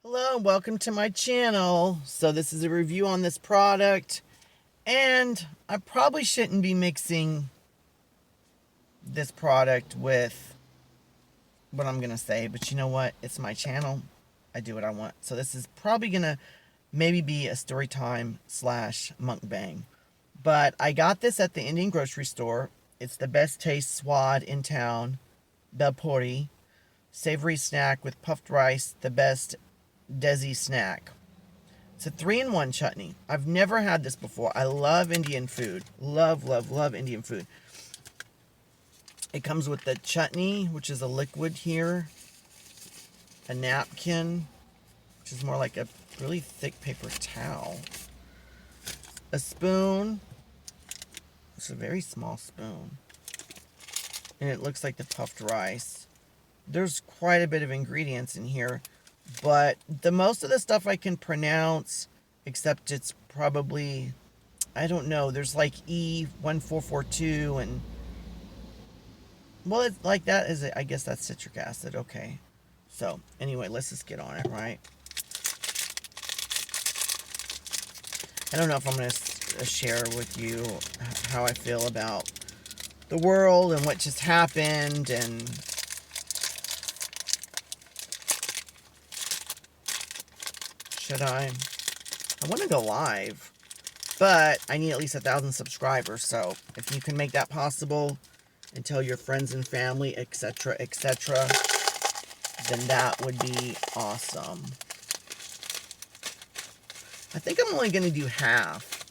Hello and welcome to my channel. So this is a review on this product, and I probably shouldn't be mixing this product with what I'm gonna say, but you know what? It's my channel. I do what I want. So this is probably gonna maybe be a story time / mukbang. But I got this at the Indian grocery store. It's the best taste swad in town, BHEL Puri. Savory snack with puffed rice, the best Desi snack. It's a 3-in-1 chutney. I've never had this before. I love Indian food. Love, love, love Indian food. It comes with the chutney, which is a liquid here, a napkin, which is more like a really thick paper towel, a spoon. It's a very small spoon, and it looks like the puffed rice. There's quite a bit of ingredients in here, but the most of the stuff I can pronounce, except it's probably, I don't know, there's like E1442 and, well, it's like that is, I guess that's citric acid. Okay. So anyway, let's just get on it, right? I don't know if I'm going to share with you how I feel about the world and what just happened, and should I want to go live, but I need at least 1,000 subscribers. So if you can make that possible and tell your friends and family, etc., etc., then that would be awesome. I think I'm only going to do half.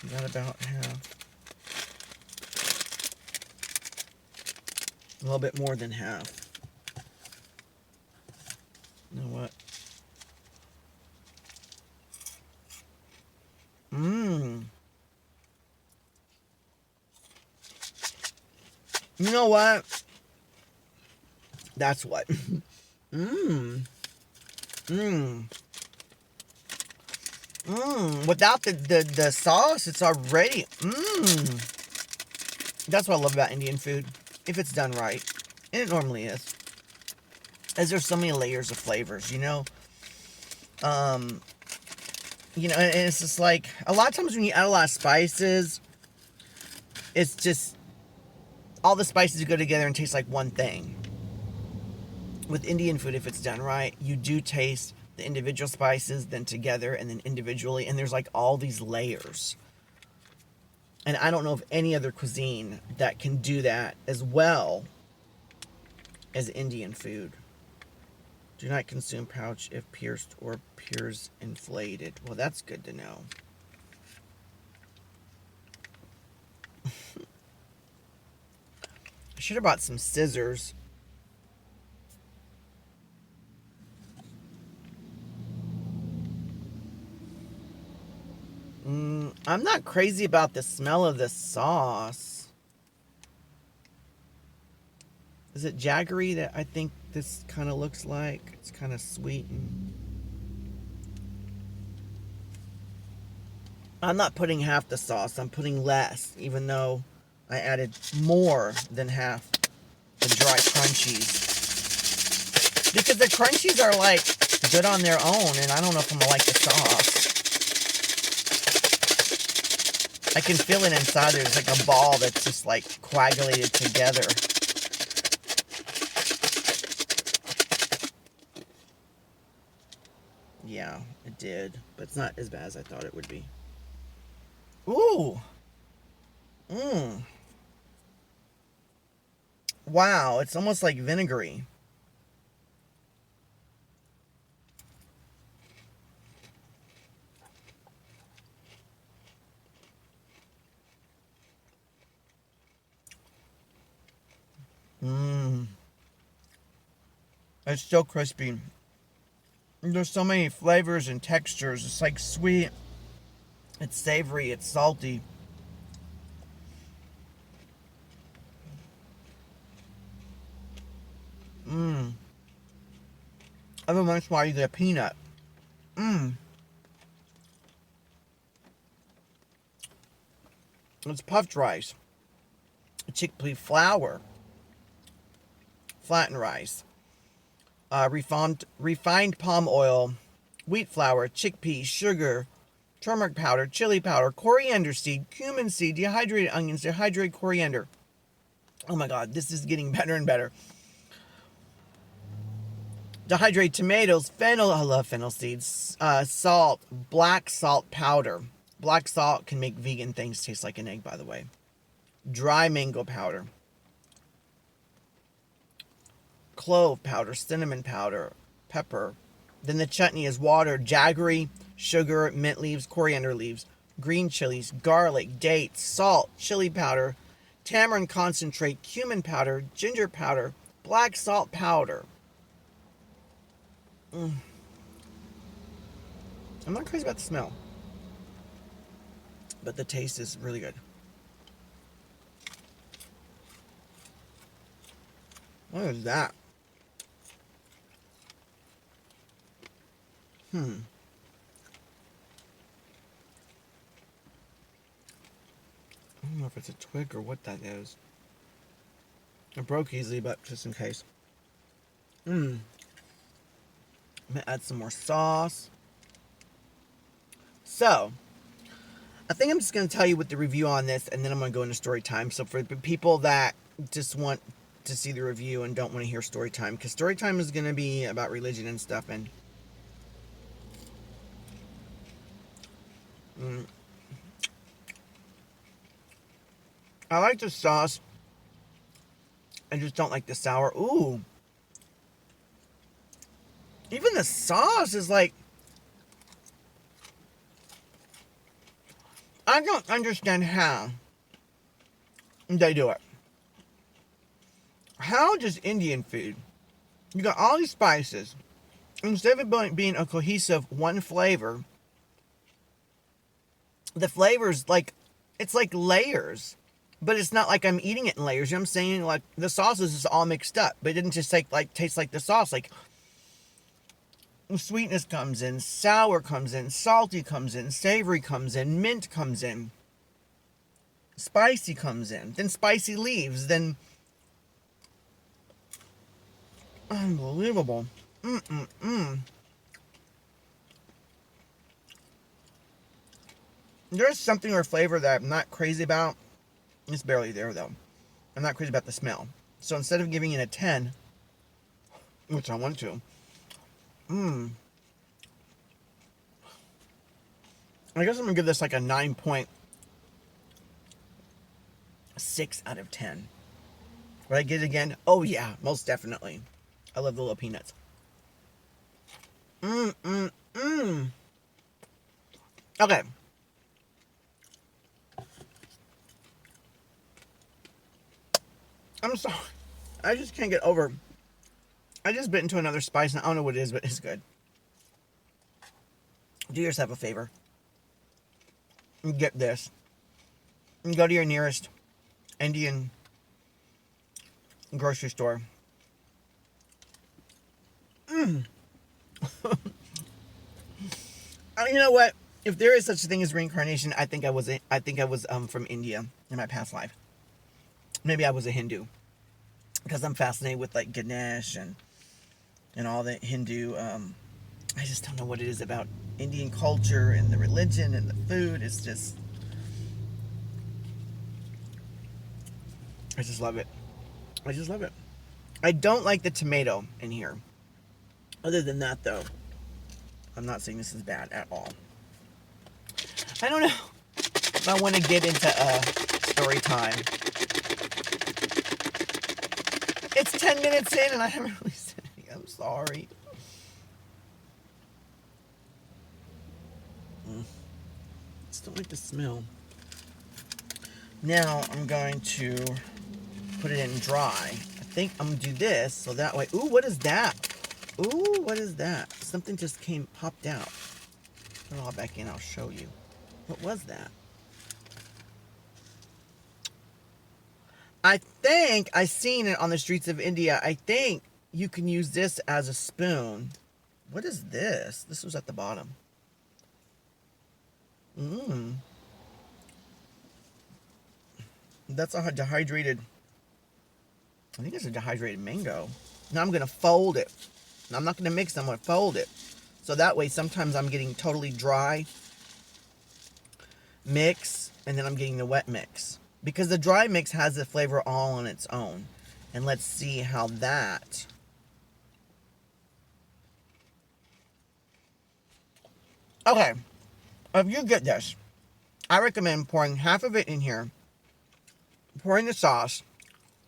Is that about half? A little bit more than half. You know what? You know what? That's what. Without the sauce, it's already. That's what I love about Indian food. If it's done right. And it normally is. As there's so many layers of flavors, you know? And it's just like, a lot of times when you add a lot of spices, it's just, all the spices go together and taste like one thing. With Indian food, if it's done right, you do taste the individual spices, then together, and then individually, and there's like all these layers. And I don't know of any other cuisine that can do that as well as Indian food. Do not consume pouch if pierced or appears inflated. Well, that's good to know. I should have brought some scissors. I'm not crazy about the smell of the sauce. Is it jaggery that I think this kind of looks like? It's kind of sweet. I'm not putting half the sauce. I'm putting less, even though I added more than half the dry crunchies. Because the crunchies are like good on their own, and I don't know if I'm gonna like the sauce. I can feel it inside. There's like a ball that's just like coagulated together. Yeah, it did. But it's not as bad as I thought it would be. Ooh. Wow, it's almost like vinegary. It's so crispy. There's so many flavors and textures. It's like sweet. It's savory. It's salty. Every once in a while you get a peanut. It's puffed rice, chickpea flour, flattened rice, refined palm oil, wheat flour, chickpeas, sugar, turmeric powder, chili powder, coriander seed, cumin seed, dehydrated onions, dehydrated coriander. Oh my God, this is getting better and better. Dehydrated tomatoes, fennel, I love fennel seeds, salt, black salt powder. Black salt can make vegan things taste like an egg, by the way. Dry mango powder. Clove powder, cinnamon powder, pepper. Then the chutney is water, jaggery, sugar, mint leaves, coriander leaves, green chilies, garlic, dates, salt, chili powder, tamarind concentrate, cumin powder, ginger powder, black salt powder. I'm not crazy about the smell, but the taste is really good. What is that? I don't know if it's a twig or what that is. It broke easily, but just in case. I'm gonna add some more sauce. So, I think I'm just gonna tell you what the review on this, and then I'm gonna go into story time. So for the people that just want to see the review and don't want to hear story time, because story time is gonna be about religion and stuff, and I like the sauce. I just don't like the sour. Ooh. Even the sauce is like, I don't understand how they do it. How does Indian food, you got all these spices, instead of it being a cohesive one flavor, the flavors like, it's like layers. But it's not like I'm eating it in layers. You know what I'm saying? Like, the sauces is all mixed up. But it didn't just taste like the sauce. Like, sweetness comes in, sour comes in, salty comes in, savory comes in, mint comes in, spicy comes in, then spicy leaves, then unbelievable. There's something or flavor that I'm not crazy about. It's barely there though. I'm not crazy about the smell. So instead of giving it a 10, which I want to, I guess I'm gonna give this like a 9.6 out of 10. Would I get it again? Oh yeah, most definitely. I love the little peanuts. Okay. I'm sorry. I just can't get over. I just bit into another spice and I don't know what it is, but it's good. Do yourself a favor. And get this. And go to your nearest Indian grocery store. You know what? If there is such a thing as reincarnation, I think I was from India in my past life. Maybe I was a Hindu, because I'm fascinated with like Ganesh and all the Hindu. I just don't know what it is about Indian culture and the religion and the food. It's just, I just love it. I just love it. I don't like the tomato in here. Other than that, though, I'm not saying this is bad at all. I don't know if I want to get into story time. It's 10 minutes in and I haven't really said anything. I'm sorry. Just don't like the smell. Now I'm going to put it in dry. I think I'm going to do this so that way. Ooh, what is that? Ooh, what is that? Something just popped out. Put it all back in. I'll show you. What was that? I think I seen it on the streets of India. I think you can use this as a spoon. What is this? This was at the bottom. That's a dehydrated, I think it's a dehydrated mango. Now I'm going to fold it I'm not going to mix them, I'm going to fold it. So that way sometimes I'm getting totally dry mix, and then I'm getting the wet mix. Because the dry mix has the flavor all on its own. And let's see how that... Okay, if you get this, I recommend pouring half of it in here, pouring the sauce,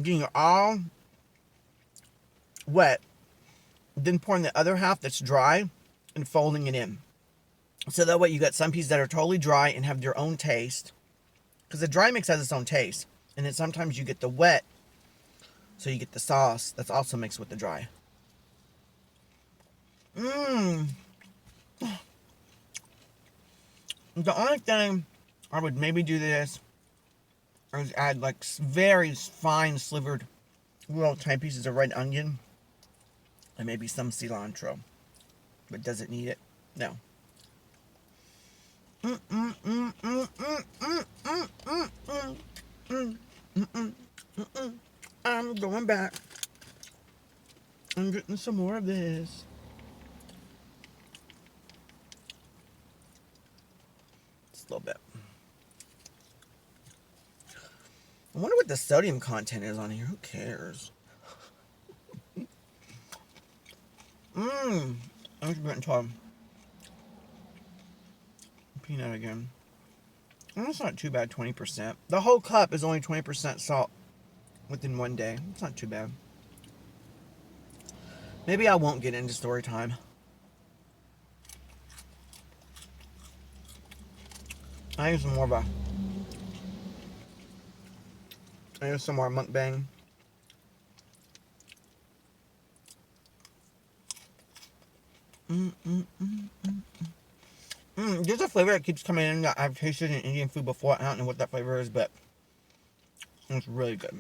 getting it all wet, then pouring the other half that's dry and folding it in. So that way you got some pieces that are totally dry and have their own taste. Because the dry mix has its own taste. And then sometimes you get the wet, so you get the sauce that's also mixed with the dry. Mmm. The only thing I would maybe do this is add like very fine slivered little tiny pieces of red onion and maybe some cilantro. But does it need it? No. I'm going back. I'm getting some more of this. Just a little bit. I wonder what the sodium content is on here. Who cares? I'm just getting to peanut again. And it's not too bad, 20%. The whole cup is only 20% salt within one day. It's not too bad. Maybe I won't get into story time. I need some more of a... I need some more mukbang. There's a flavor that keeps coming in that I've tasted in Indian food before. I don't know what that flavor is, but it's really good.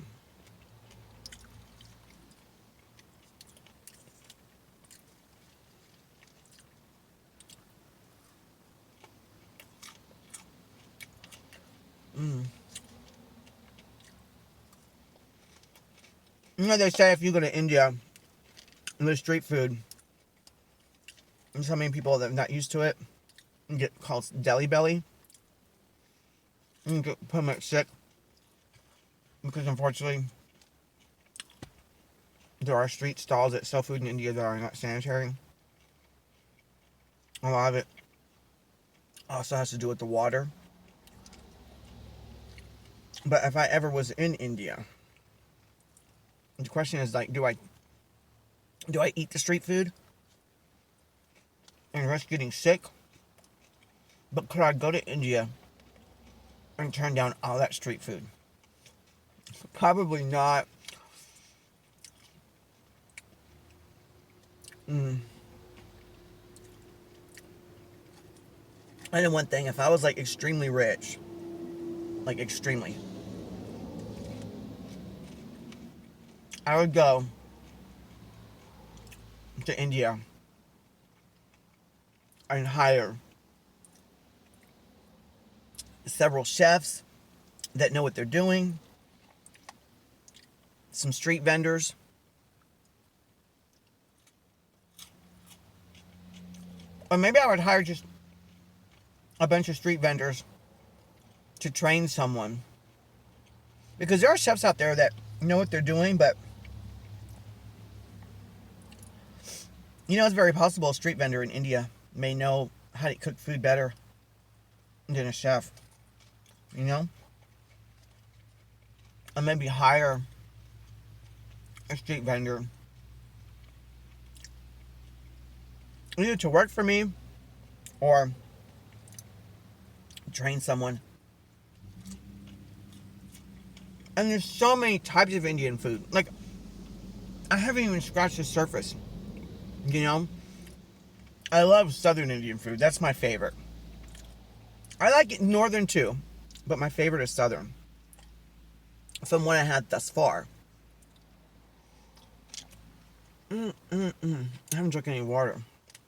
You know, they say if you go to India and there's street food, and so many people that are not used to it and get called deli belly, and get pretty much sick because unfortunately there are street stalls that sell food in India that are not sanitary. A lot of it also has to do with the water. But if I ever was in India, the question is like, do I eat the street food and risk getting sick? But could I go to India and turn down all that street food? Probably not. And then one thing, if I was like extremely rich, like extremely, I would go to India and hire several chefs that know what they're doing, some street vendors, or maybe I would hire just a bunch of street vendors to train someone, because there are chefs out there that know what they're doing, but you know, it's very possible a street vendor in India may know how to cook food better than a chef, you know? Or maybe hire a street vendor either to work for me or train someone. And there's so many types of Indian food. Like, I haven't even scratched the surface. You know? I love Southern Indian food. That's my favorite. I like Northern too, but my favorite is Southern. From what I had thus far. I haven't drunk any water.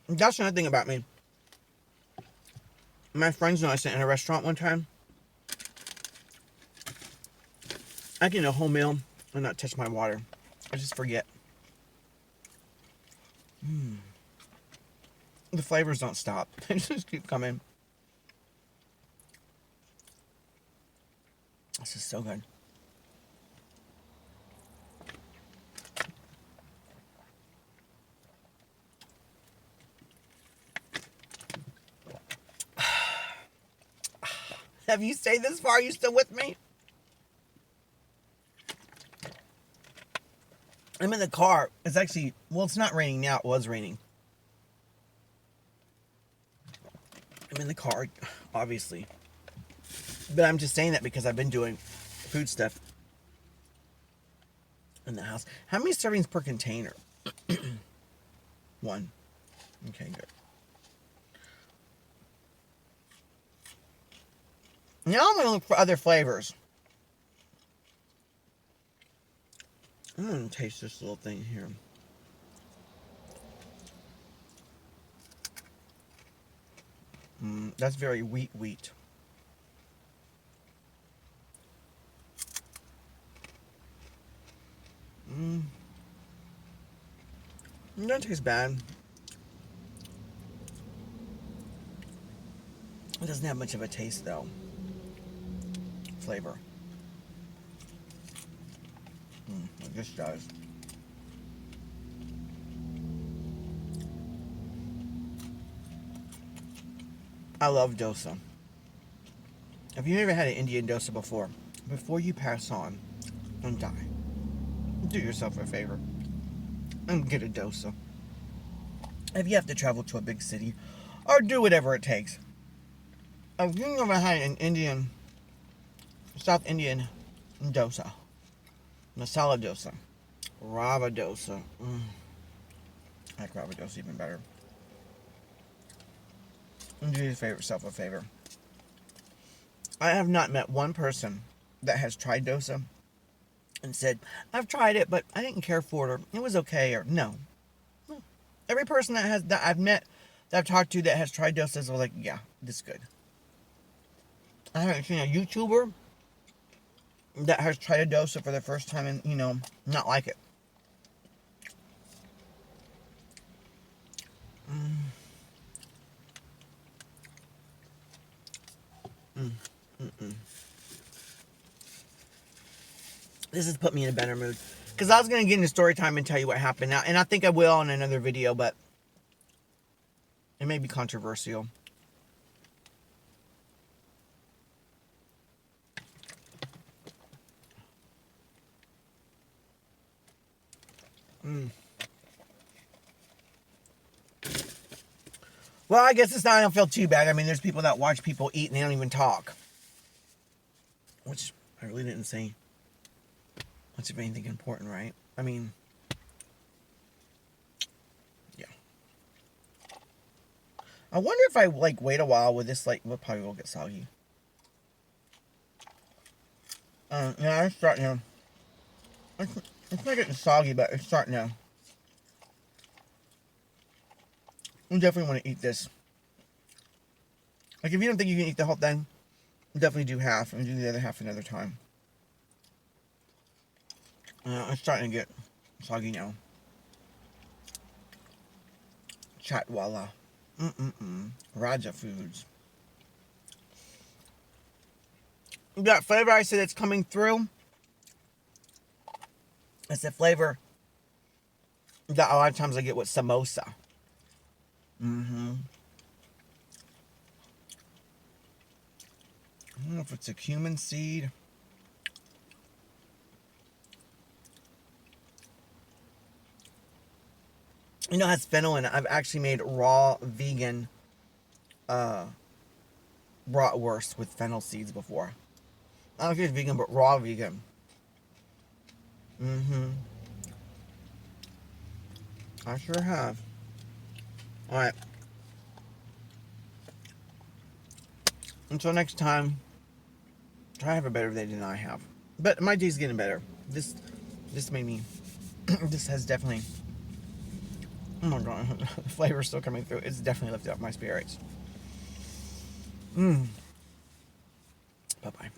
That's another thing about me. My friends know I sat in a restaurant one time. I can eat a whole meal and not touch my water. I just forget. The flavors don't stop. They just keep coming. This is so good. Have you stayed this far? Are you still with me? I'm in the car. It's actually, well, it's not raining now. It was raining. I'm in the car, obviously. But I'm just saying that because I've been doing food stuff in the house. How many servings per container? 1. Okay, good. Now I'm going to look for other flavors. I'm going to taste this little thing here. That's very wheat. It doesn't taste bad. It doesn't have much of a taste though. Flavor. Like this does. I love dosa. If you've ever had an Indian dosa before you pass on and die, do yourself a favor and get a dosa. If you have to travel to a big city, or do whatever it takes. If you've never had an South Indian dosa, masala dosa, rava dosa, I like rava dosa even better. And do yourself a favor. I have not met one person that has tried dosa and said, I've tried it, but I didn't care for it, or it was okay, or no. Every person that I've met, that I've talked to that has tried dosa is like, yeah, this is good. I haven't seen a YouTuber that has tried a dosa for the first time and, not like it. This has put me in a better mood. Because I was going to get into story time and tell you what happened. Now, and I think I will in another video, but it may be controversial. Well, I guess it's not, I don't feel too bad. I mean, there's people that watch people eat and they don't even talk. Which I really didn't say much of anything important, right? I mean, yeah. I wonder if I, wait a while with this, we'll probably will get soggy. Yeah, it's starting to, it's not getting soggy, but it's starting to. You definitely want to eat this. If you don't think you can eat the whole thing, definitely do half and do the other half another time. It's starting to get soggy now. Chatwala. Raja Foods. That flavor I said that's coming through. It's the flavor that a lot of times I get with samosa. I don't know if it's a cumin seed. It has fennel in it. I've actually made raw vegan bratwurst with fennel seeds before. I don't know if it's vegan, but raw vegan. I sure have. Alright. Until next time, try to have a better day than I have. But my day's getting better. This made me, this has definitely, oh my god, the flavor's still coming through. It's definitely lifted up my spirits. Bye-bye.